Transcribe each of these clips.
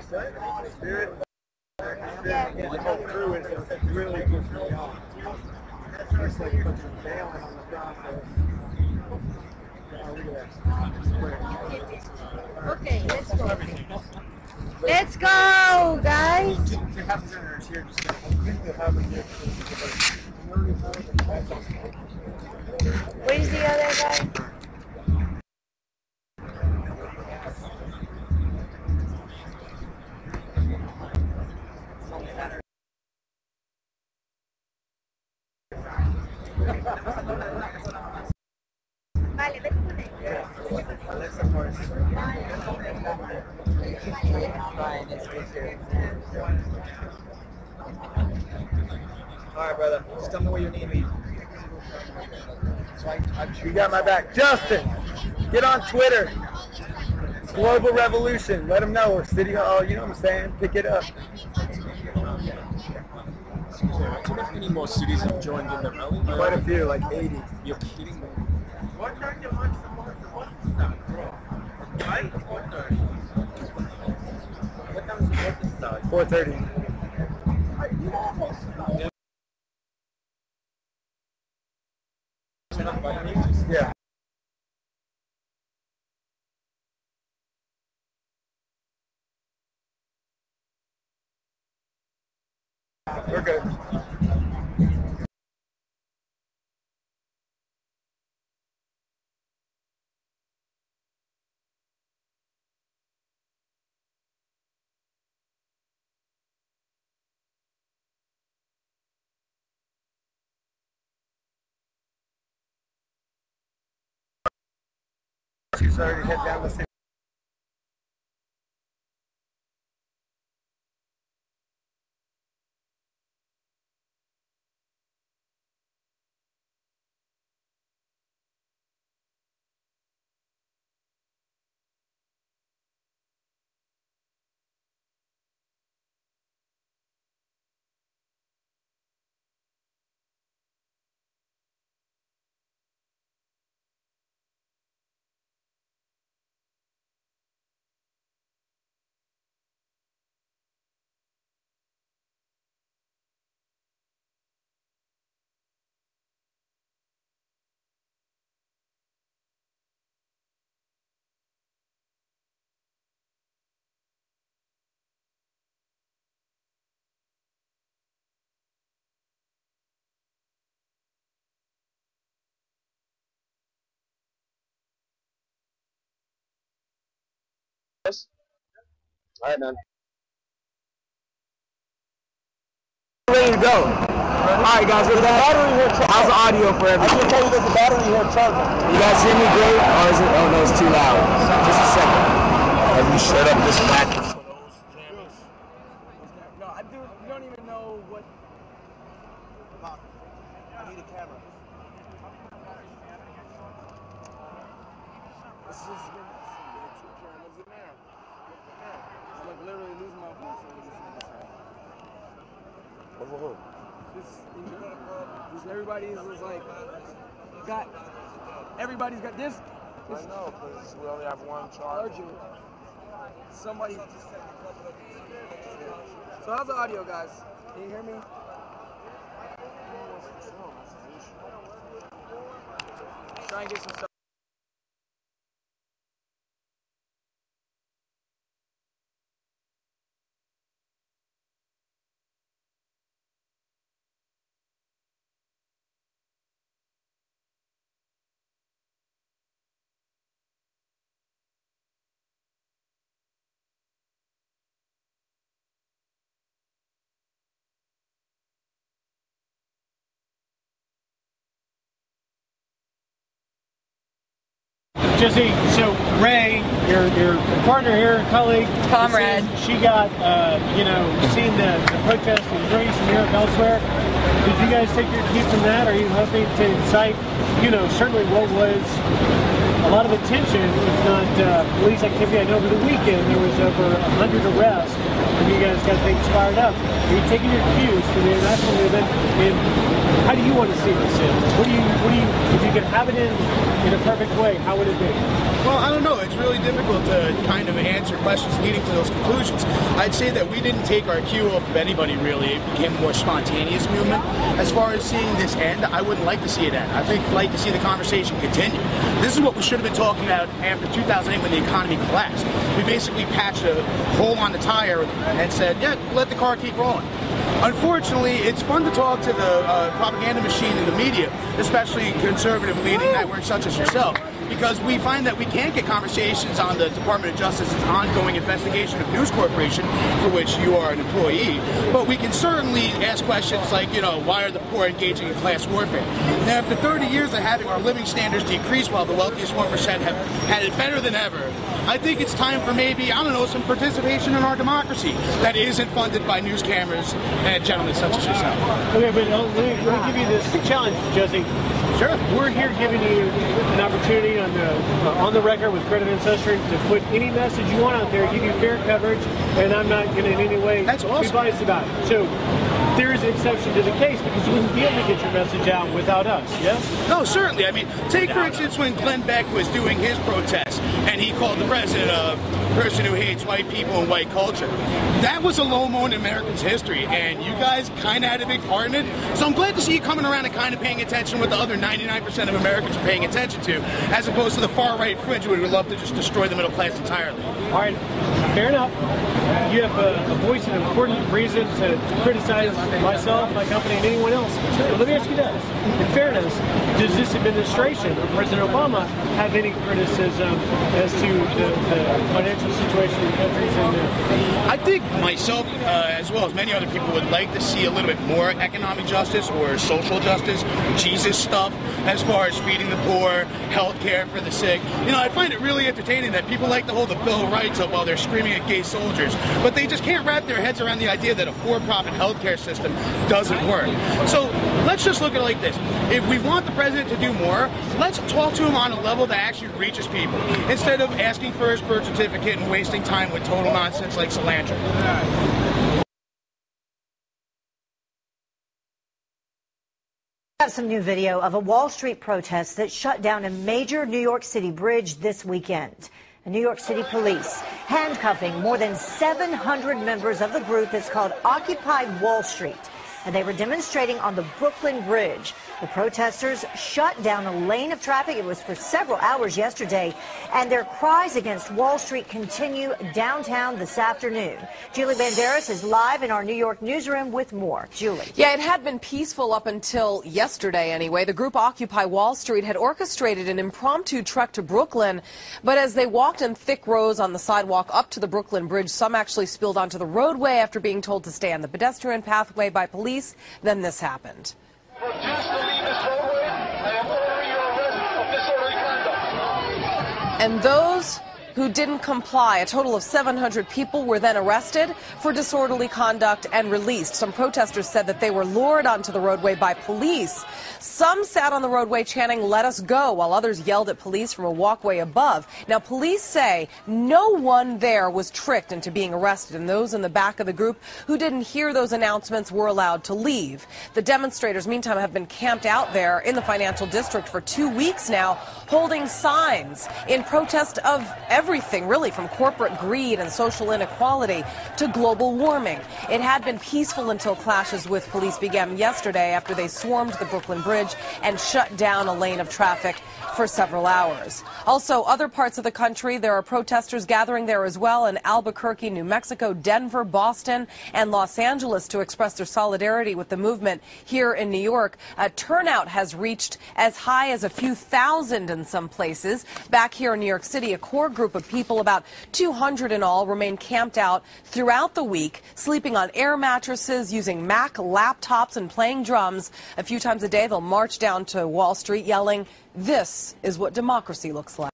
Spirit. The whole crew is really pushing me off. It's like fucking bailing on the process. Oh, look at that. Okay, let's go. Let's go, guys. Where's the other guy? Vale, vete con él. Alright, brother. Just tell me where you need me. You got my back. Justin, get on Twitter. Global Revolution. Let them know. Or City Hall, you know what I'm saying? Pick it up. How many more cities have joined in the rally? Quite a few, like 80. You're kidding me. What time you want to start, bro? Right? 4:30. What time is it start? 4:30. Yeah. We're good. She's already head down the city. All right, man. Ready to go. All right, guys, we're back. How's the audio for everyone? I can tell you there's a battery here charging. You guys hear me great, or is it? Oh no, it's too loud. Just a second. Have you set up this mattress for those jammers? No, I do. You don't even know what. I need a camera. This is two cameras in there. I'm like literally losing my voice over this nigga side. This everybody is like everybody's got this. I know, because we only have one charger. Somebody. So how's the audio, guys? Can you hear me? Try and get some stuff. Jesse, so Ray, your partner here, colleague, comrade, she got, seeing the protest in Greece and Europe elsewhere. Did you guys take your cue from that? Are you hoping to incite, certainly what was a lot of attention, if not police activity? I know over the weekend there was over 100 arrests, and you guys got things fired up. Are you taking your cues from the international movement in How do you want to see this in? If you could have it in a perfect way, how would it be? Well, I don't know. It's really difficult to kind of answer questions leading to those conclusions. I'd say that we didn't take our cue off of anybody, really. It became a more spontaneous movement. As far as seeing this end, I wouldn't like to see it end. I'd like to see the conversation continue. This is what we should have been talking about after 2008 when the economy collapsed. We basically patched a hole on the tire and said, yeah, let the car keep rolling. Unfortunately, it's fun to talk to the propaganda machine in the media, especially conservative leading networks such as yourself, because we find that we can't get conversations on the Department of Justice's ongoing investigation of News Corporation, for which you are an employee, but we can certainly ask questions like, why are the poor engaging in class warfare? Now, after 30 years of having our living standards decrease while the wealthiest 1% have had it better than ever, I think it's time for maybe, I don't know, some participation in our democracy that isn't funded by news cameras and gentlemen such as yourself. Okay, but let me give you this challenge, Jesse. Sure. We're here giving you an opportunity on the record with Credit Ancestry to put any message you want out there, give you fair coverage, and I'm not going to in any way be biased about it. So there is an exception to the case because you wouldn't be able to get your message out without us, yes? No, certainly. I mean, take for instance when Glenn Beck was doing his protest and he called the president a person who hates white people and white culture. That was a low moment in Americans' history, and you guys kind of had a big part in it. So I'm glad to see you coming around and kind of paying attention to what the other 99% of Americans are paying attention to, as opposed to the far-right fringe who would love to just destroy the middle class entirely. All right, fair enough. You have a voice and important reason to criticize myself, my company, and anyone else. But let me ask you this. In fairness, does this administration or President Obama have any criticism as to the financial situation in countries in there? I think myself, as well as many other people, would like to see a little bit more economic justice or social justice, Jesus stuff, as far as feeding the poor, health care for the sick. I find it really entertaining that people like to hold the Bill of Rights up while they're screaming at gay soldiers, but they just can't wrap their heads around the idea that a for-profit health care system doesn't work. So let's just look at it like this. If we want the president to do more, let's talk to him on a level that actually reaches people, instead of asking for his birth certificate and wasting time with total nonsense like cilantro. We have some new video of a Wall Street protest that shut down a major New York City bridge this weekend. New York City police handcuffing more than 700 members of the group that's called Occupy Wall Street. And they were demonstrating on the Brooklyn Bridge. The protesters shut down a lane of traffic. It was for several hours yesterday. And their cries against Wall Street continue downtown this afternoon. Julie Banderas is live in our New York newsroom with more. Julie. Yeah, it had been peaceful up until yesterday anyway. The group Occupy Wall Street had orchestrated an impromptu trek to Brooklyn. But as they walked in thick rows on the sidewalk up to the Brooklyn Bridge, some actually spilled onto the roadway after being told to stay on the pedestrian pathway by police. Then this happened. And those who didn't comply, a total of 700 people were then arrested for disorderly conduct and released. Some protesters said that they were lured onto the roadway by police. Some sat on the roadway chanting, "Let us go," while others yelled at police from a walkway above. Now, police say no one there was tricked into being arrested, and those in the back of the group who didn't hear those announcements were allowed to leave. The demonstrators, meantime, have been camped out there in the financial district for 2 weeks now, holding signs in protest of everything, really, from corporate greed and social inequality to global warming. It had been peaceful until clashes with police began yesterday after they swarmed the Brooklyn Bridge and shut down a lane of traffic for several hours. Also, other parts of the country, there are protesters gathering there as well in Albuquerque, New Mexico, Denver, Boston, and Los Angeles to express their solidarity with the movement here in New York. Turnout has reached as high as a few thousand in some places. Back here in New York City, a core group of people, about 200 in all, remain camped out throughout the week, sleeping on air mattresses, using Mac laptops, and playing drums. A few times a day, they'll march down to Wall Street yelling, "This is what democracy looks like."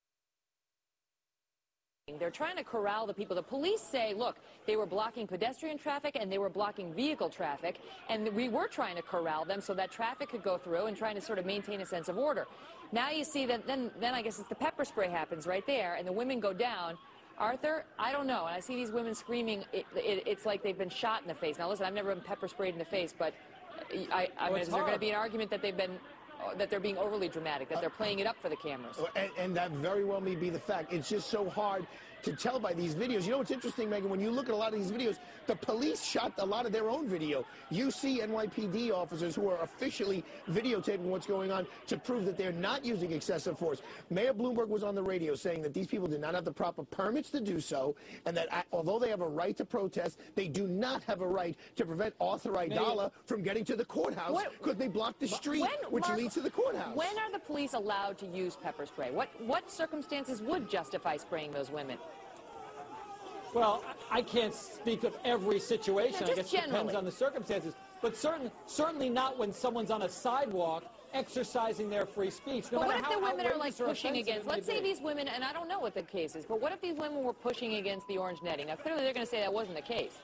They're trying to corral the people. The police say, look, they were blocking pedestrian traffic and they were blocking vehicle traffic, and we were trying to corral them so that traffic could go through and trying to sort of maintain a sense of order. Now you see that then I guess it's the pepper spray happens right there, and the women go down. Arthur, I don't know. And I see these women screaming. It's like they've been shot in the face. Now, listen, I've never been pepper sprayed in the face, but I mean, is there going to be an argument that they're being overly dramatic, that they're playing it up for the cameras? And that very well may be the fact. It's just so hard to tell by these videos. You know what's interesting, Megan? When you look at a lot of these videos, the police shot a lot of their own video. You see NYPD officers who are officially videotaping what's going on to prove that they're not using excessive force. Mayor Bloomberg was on the radio saying that these people did not have the proper permits to do so, and that although they have a right to protest, they do not have a right to prevent Arthur Aidala from getting to the courthouse because they blocked the street, which leads to the courthouse. When are the police allowed to use pepper spray? What circumstances would justify spraying those women? Well, I can't speak of every situation. No, I guess it depends on the circumstances. But certainly not when someone's on a sidewalk exercising their free speech. No but what matter if the how women are like pushing against, let's say be. these women, and I don't know what the case is, but what if these women were pushing against the orange netting? Now, clearly they're going to say that wasn't the case.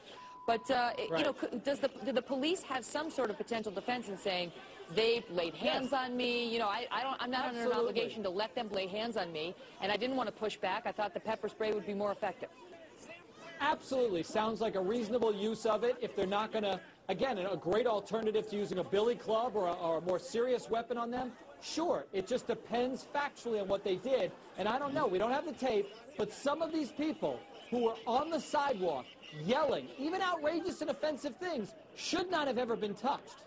But, you know, do the police have some sort of potential defense in saying, they laid hands on me, you know, I'm not under an obligation to let them lay hands on me, and I didn't want to push back. I thought the pepper spray would be more effective. Absolutely. Sounds like a reasonable use of it if they're not going to, again, a great alternative to using a billy club or a more serious weapon on them. Sure, it just depends factually on what they did. And I don't know, we don't have the tape, but some of these people who were on the sidewalk yelling, even outrageous and offensive things, should not have ever been touched.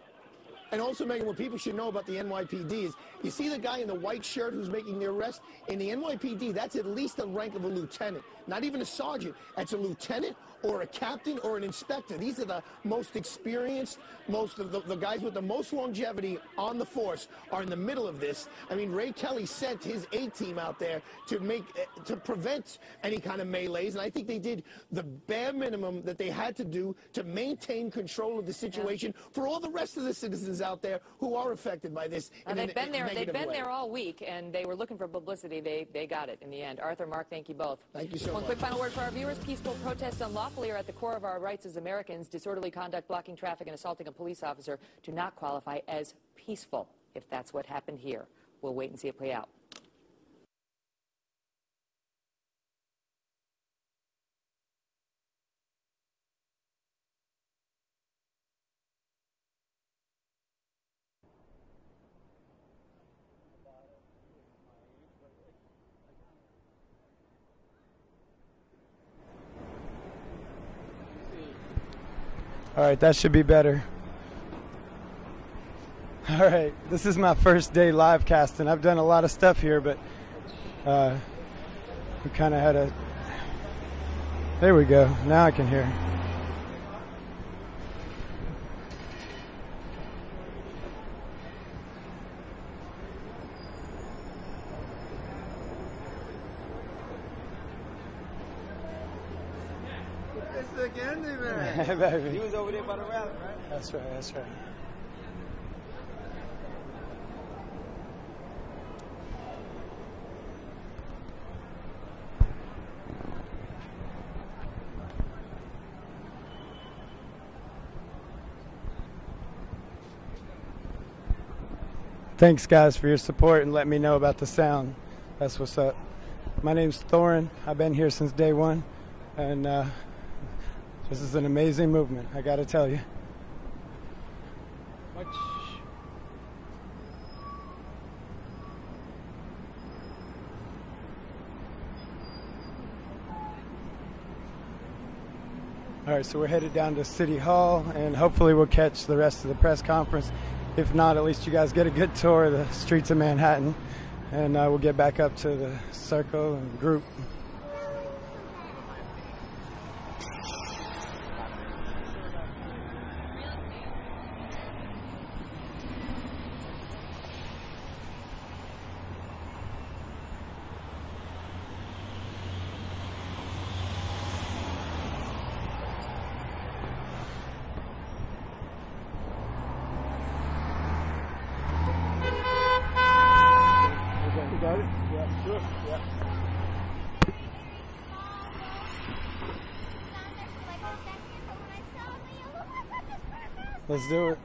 And also, Megan, what people should know about the NYPD is, you see the guy in the white shirt who's making the arrest? In the NYPD, that's at least the rank of a lieutenant. Not even a sergeant. That's a lieutenant or a captain or an inspector. These are the most experienced, most of the guys with the most longevity on the force are in the middle of this. I mean, Ray Kelly sent his A-team out there to prevent any kind of melees, and I think they did the bare minimum that they had to do to maintain control of the situation for all the rest of the citizens out there who are affected by this. They've been there all week, and they were looking for publicity. They got it in the end. Arthur, Mark, thank you both. Thank you so much. One quick final word for our viewers. Peaceful protests unlawfully are at the core of our rights as Americans. Disorderly conduct, blocking traffic, and assaulting a police officer do not qualify as peaceful. If that's what happened here, we'll wait and see it play out. All right, that should be better. All right, this is my first day live casting. I've done a lot of stuff here, but we kind of had a... There we go. Now I can hear. Hey, baby. He was over there by the rally, right? That's right, that's right. Thanks, guys, for your support and letting me know about the sound. That's what's up. My name's Thorin. I've been here since day one, and this is an amazing movement, I gotta tell you. All right, so we're headed down to City Hall, and hopefully we'll catch the rest of the press conference. If not, at least you guys get a good tour of the streets of Manhattan, and we'll get back up to the circle and group. Let's do it.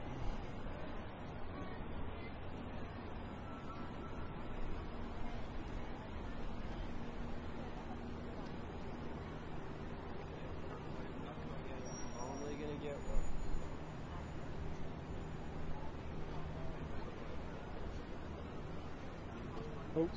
Oh.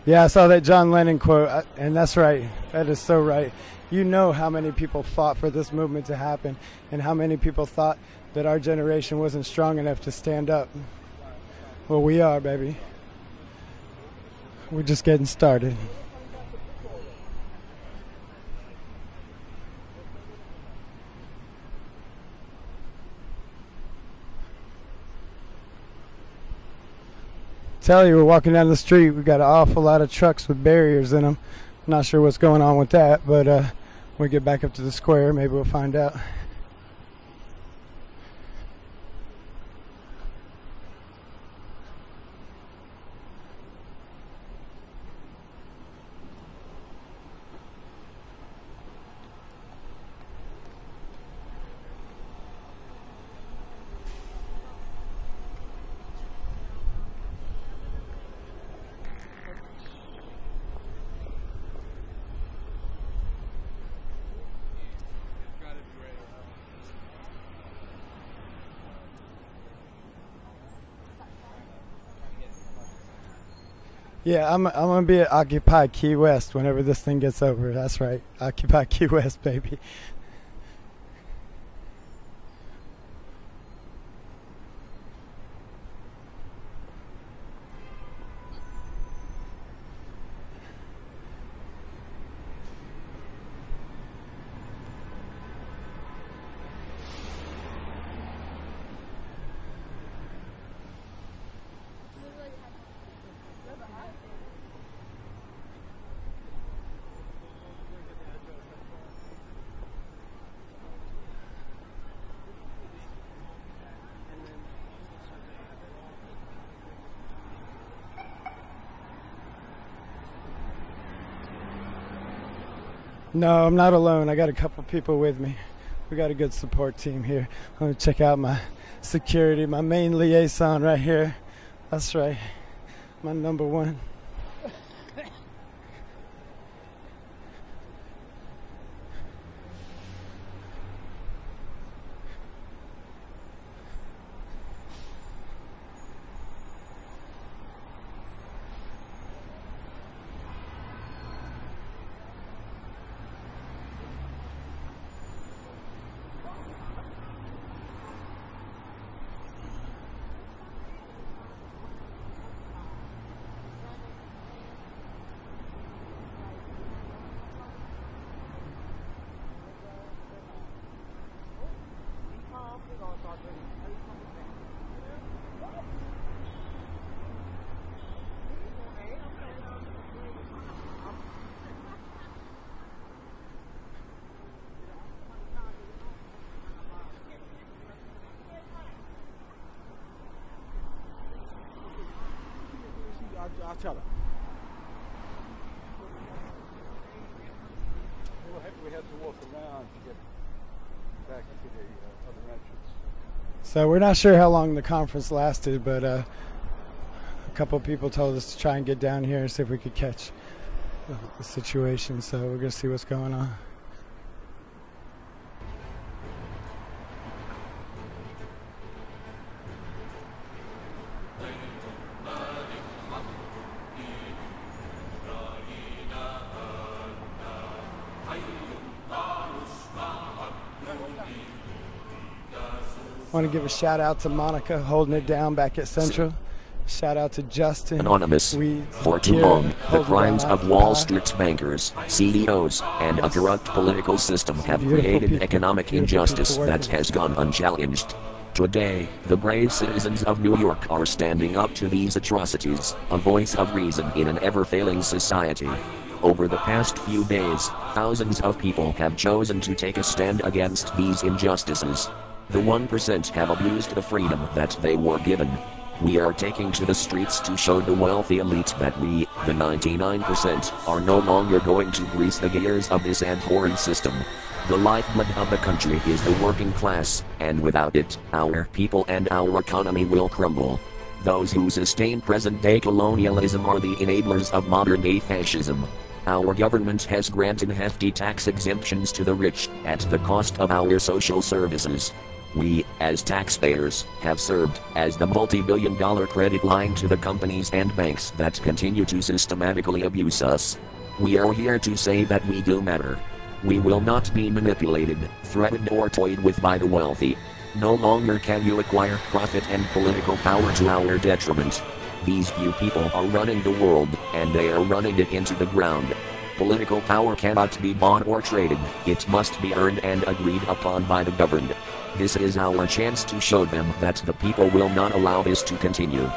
Yeah, I saw that John Lennon quote, and that's right. That is so right. You know how many people fought for this movement to happen, and how many people thought that our generation wasn't strong enough to stand up. Well, we are, baby. We're just getting started. Tell you, we're walking down the street. We've got an awful lot of trucks with barriers in them. Not sure what's going on with that, but when we get back up to the square, maybe we'll find out. Yeah, I'm gonna be at Occupy Key West whenever this thing gets over. That's right, Occupy Key West, baby. No, I'm not alone. I got a couple people with me. We got a good support team here. I'm going to check out my security, my main liaison right here. That's right, my number one. I'll tell her. We have to walk around to get back to the other entrance. So we're not sure how long the conference lasted, but a couple of people told us to try and get down here and see if we could catch the situation. So we're going to see what's going on. I want to give a shout out to Monica holding it down back at Central. Shout out to Justin. Anonymous. For too long, the crimes of Wall Street bankers, CEOs, and a corrupt political system have created economic injustice that has gone unchallenged. Today, the brave citizens of New York are standing up to these atrocities, a voice of reason in an ever-failing society. Over the past few days, thousands of people have chosen to take a stand against these injustices. The 1% have abused the freedom that they were given. We are taking to the streets to show the wealthy elite that we, the 99%, are no longer going to grease the gears of this abhorrent system. The lifeblood of the country is the working class, and without it, our people and our economy will crumble. Those who sustain present-day colonialism are the enablers of modern-day fascism. Our government has granted hefty tax exemptions to the rich, at the cost of our social services. We, as taxpayers, have served as the multi-billion-dollar credit line to the companies and banks that continue to systematically abuse us. We are here to say that we do matter. We will not be manipulated, threatened or toyed with by the wealthy. No longer can you acquire profit and political power to our detriment. These few people are running the world, and they are running it into the ground. Political power cannot be bought or traded, it must be earned and agreed upon by the governed. This is our chance to show them that the people will not allow this to continue.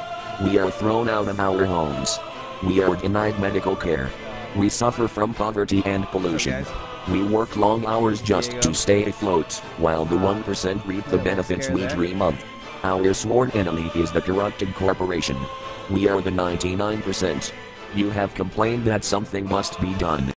We are thrown out of our homes. We are denied medical care. We suffer from poverty and pollution. We work long hours just to stay afloat, while the 1% reap the benefits we dream of. Our sworn enemy is the corrupted corporation. We are the 99%. You have complained that something must be done.